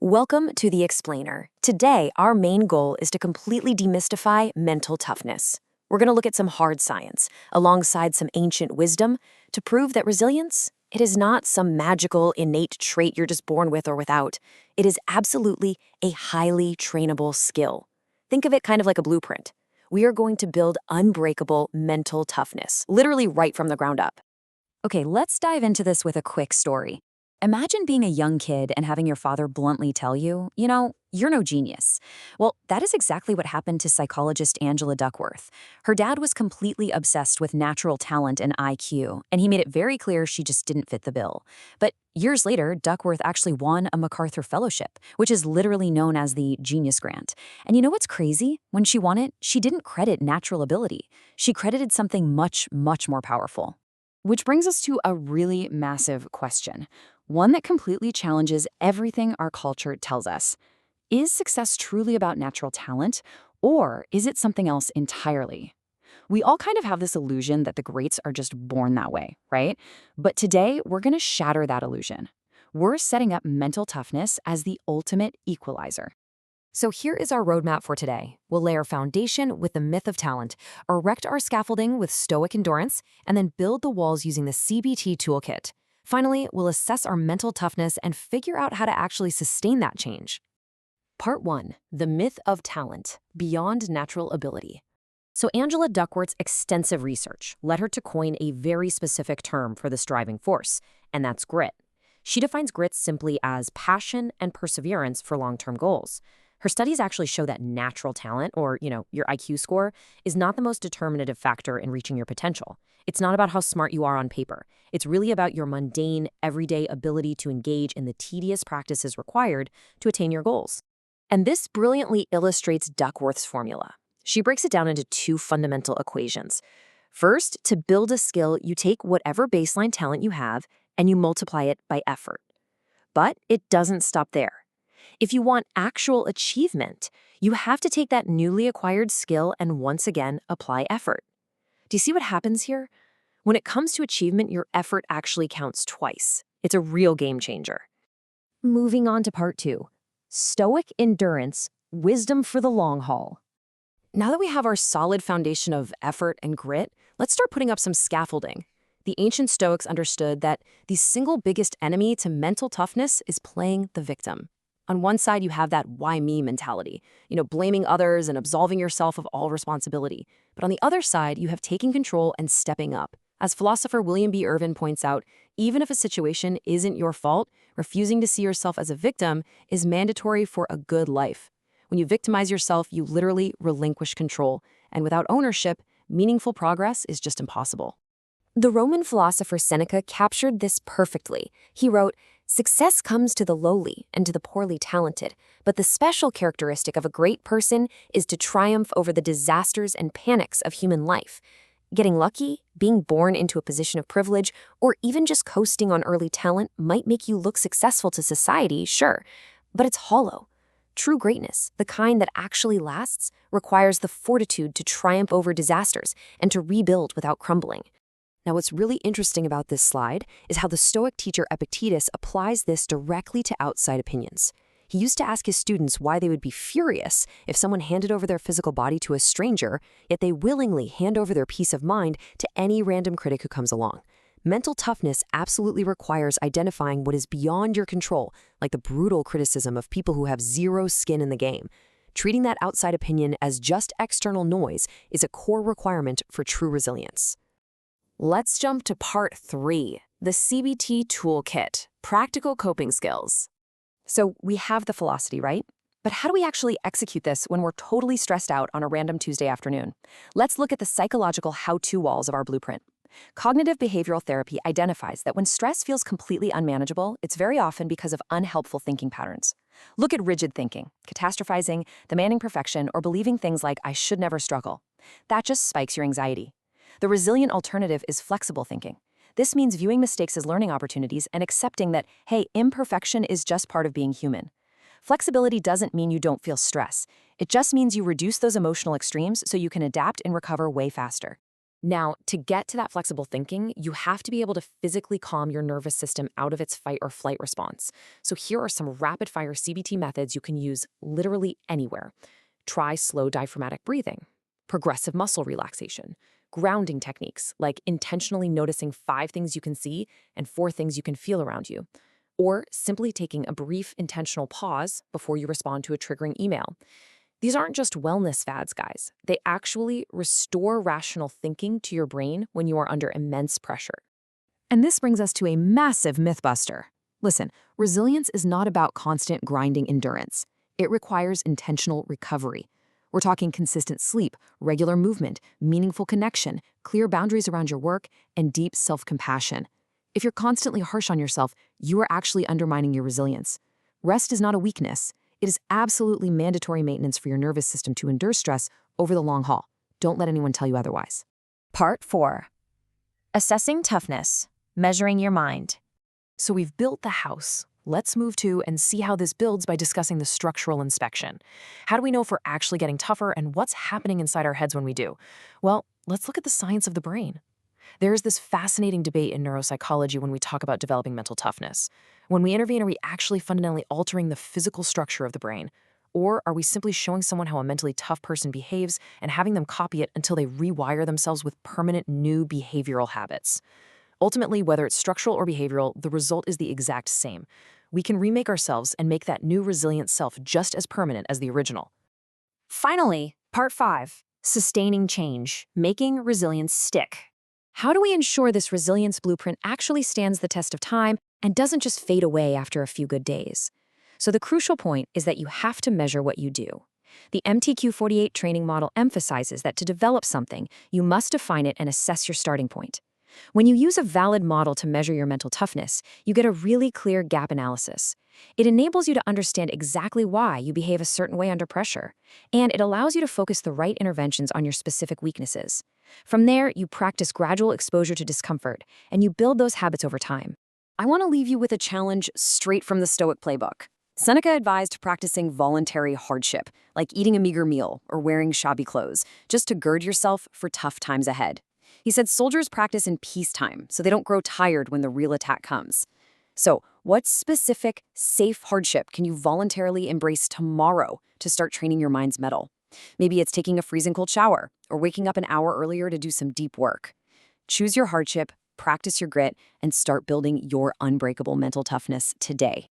Welcome to The Explainer. Today, our main goal is to completely demystify mental toughness. We're going to look at some hard science, alongside some ancient wisdom, to prove that resilience, it is not some magical, innate trait you're just born with or without. It is absolutely a highly trainable skill. Think of it kind of like a blueprint. We are going to build unbreakable mental toughness, literally right from the ground up. Okay, let's dive into this with a quick story. Imagine being a young kid and having your father bluntly tell you, you're no genius. Well, that is exactly what happened to psychologist Angela Duckworth. Her dad was completely obsessed with natural talent and IQ, and he made it very clear she just didn't fit the bill. But years later, Duckworth actually won a MacArthur Fellowship, which is literally known as the Genius Grant. And you know what's crazy? When she won it, she didn't credit natural ability. She credited something much, much more powerful. Which brings us to a really massive question. One that completely challenges everything our culture tells us. Is success truly about natural talent, or is it something else entirely? We all kind of have this illusion that the greats are just born that way, right? But today, we're going to shatter that illusion. We're setting up mental toughness as the ultimate equalizer. So here is our roadmap for today. We'll lay our foundation with the myth of talent, erect our scaffolding with stoic endurance, and then build the walls using the CBT toolkit. Finally, we'll assess our mental toughness and figure out how to actually sustain that change. Part 1. The myth of talent, beyond natural ability. So Angela Duckworth's extensive research led her to coin a very specific term for this driving force, and that's grit. She defines grit simply as passion and perseverance for long-term goals. Her studies actually show that natural talent, or, your IQ score, is not the most determinative factor in reaching your potential. It's not about how smart you are on paper. It's really about your mundane, everyday ability to engage in the tedious practices required to attain your goals. And this brilliantly illustrates Duckworth's formula. She breaks it down into two fundamental equations. First, to build a skill, you take whatever baseline talent you have and you multiply it by effort. But it doesn't stop there. If you want actual achievement, you have to take that newly acquired skill and once again apply effort. Do you see what happens here? When it comes to achievement, your effort actually counts twice. It's a real game changer. Moving on to part 2. Stoic endurance, wisdom for the long haul. Now that we have our solid foundation of effort and grit, let's start putting up some scaffolding. The ancient Stoics understood that the single biggest enemy to mental toughness is playing the victim. On one side, you have that why me mentality, blaming others and absolving yourself of all responsibility. But on the other side, you have taking control and stepping up. As philosopher William B. Irvin points out, even if a situation isn't your fault, refusing to see yourself as a victim is mandatory for a good life. When you victimize yourself, you literally relinquish control. And without ownership, meaningful progress is just impossible. The Roman philosopher Seneca captured this perfectly. He wrote, "Success comes to the lowly and to the poorly talented, but the special characteristic of a great person is to triumph over the disasters and panics of human life. Getting lucky, being born into a position of privilege, or even just coasting on early talent might make you look successful to society, sure, but it's hollow. True greatness, the kind that actually lasts, requires the fortitude to triumph over disasters and to rebuild without crumbling." Now, what's really interesting about this slide is how the Stoic teacher Epictetus applies this directly to outside opinions. He used to ask his students why they would be furious if someone handed over their physical body to a stranger, yet they willingly hand over their peace of mind to any random critic who comes along. Mental toughness absolutely requires identifying what is beyond your control, like the brutal criticism of people who have zero skin in the game. Treating that outside opinion as just external noise is a core requirement for true resilience. Let's jump to part 3, the CBT toolkit, practical coping skills. So we have the philosophy, right? But how do we actually execute this when we're totally stressed out on a random Tuesday afternoon? Let's look at the psychological how-to walls of our blueprint. Cognitive behavioral therapy identifies that when stress feels completely unmanageable, it's very often because of unhelpful thinking patterns. Look at rigid thinking, catastrophizing, demanding perfection, or believing things like "I should never struggle." That just spikes your anxiety. The resilient alternative is flexible thinking. This means viewing mistakes as learning opportunities and accepting that, hey, imperfection is just part of being human. Flexibility doesn't mean you don't feel stress. It just means you reduce those emotional extremes so you can adapt and recover way faster. Now, to get to that flexible thinking, you have to be able to physically calm your nervous system out of its fight or flight response. So here are some rapid-fire CBT methods you can use literally anywhere. Try slow diaphragmatic breathing, progressive muscle relaxation, grounding techniques like intentionally noticing 5 things you can see and 4 things you can feel around you, or simply taking a brief intentional pause before you respond to a triggering email. These aren't just wellness fads, guys. They actually restore rational thinking to your brain when you are under immense pressure. And this brings us to a massive mythbuster. Listen, resilience is not about constant grinding endurance. It requires intentional recovery. We're talking consistent sleep, regular movement, meaningful connection, clear boundaries around your work, and deep self-compassion. If you're constantly harsh on yourself, you are actually undermining your resilience. Rest is not a weakness. It is absolutely mandatory maintenance for your nervous system to endure stress over the long haul. Don't let anyone tell you otherwise. Part 4. Assessing toughness, measuring your mind. So we've built the house. Let's move to and see how this builds by discussing the structural inspection. How do we know if we're actually getting tougher and what's happening inside our heads when we do? Well, let's look at the science of the brain. There is this fascinating debate in neuropsychology when we talk about developing mental toughness. When we intervene, are we actually fundamentally altering the physical structure of the brain? Or are we simply showing someone how a mentally tough person behaves and having them copy it until they rewire themselves with permanent new behavioral habits? Ultimately, whether it's structural or behavioral, the result is the exact same. We can remake ourselves and make that new resilient self just as permanent as the original. Finally, Part 5. Sustaining change, making resilience stick. How do we ensure this resilience blueprint actually stands the test of time and doesn't just fade away after a few good days? So the crucial point is that you have to measure what you do. The MTQ-48 training model emphasizes that to develop something, you must define it and assess your starting point. When you use a valid model to measure your mental toughness, you get a really clear gap analysis. It enables you to understand exactly why you behave a certain way under pressure, and it allows you to focus the right interventions on your specific weaknesses. From there, you practice gradual exposure to discomfort, and you build those habits over time. I want to leave you with a challenge straight from the Stoic playbook. Seneca advised practicing voluntary hardship, like eating a meager meal or wearing shabby clothes, just to gird yourself for tough times ahead. He said soldiers practice in peacetime, so they don't grow tired when the real attack comes. So, what specific, safe hardship can you voluntarily embrace tomorrow to start training your mind's mettle? Maybe it's taking a freezing cold shower or waking up an hour earlier to do some deep work. Choose your hardship, practice your grit, and start building your unbreakable mental toughness today.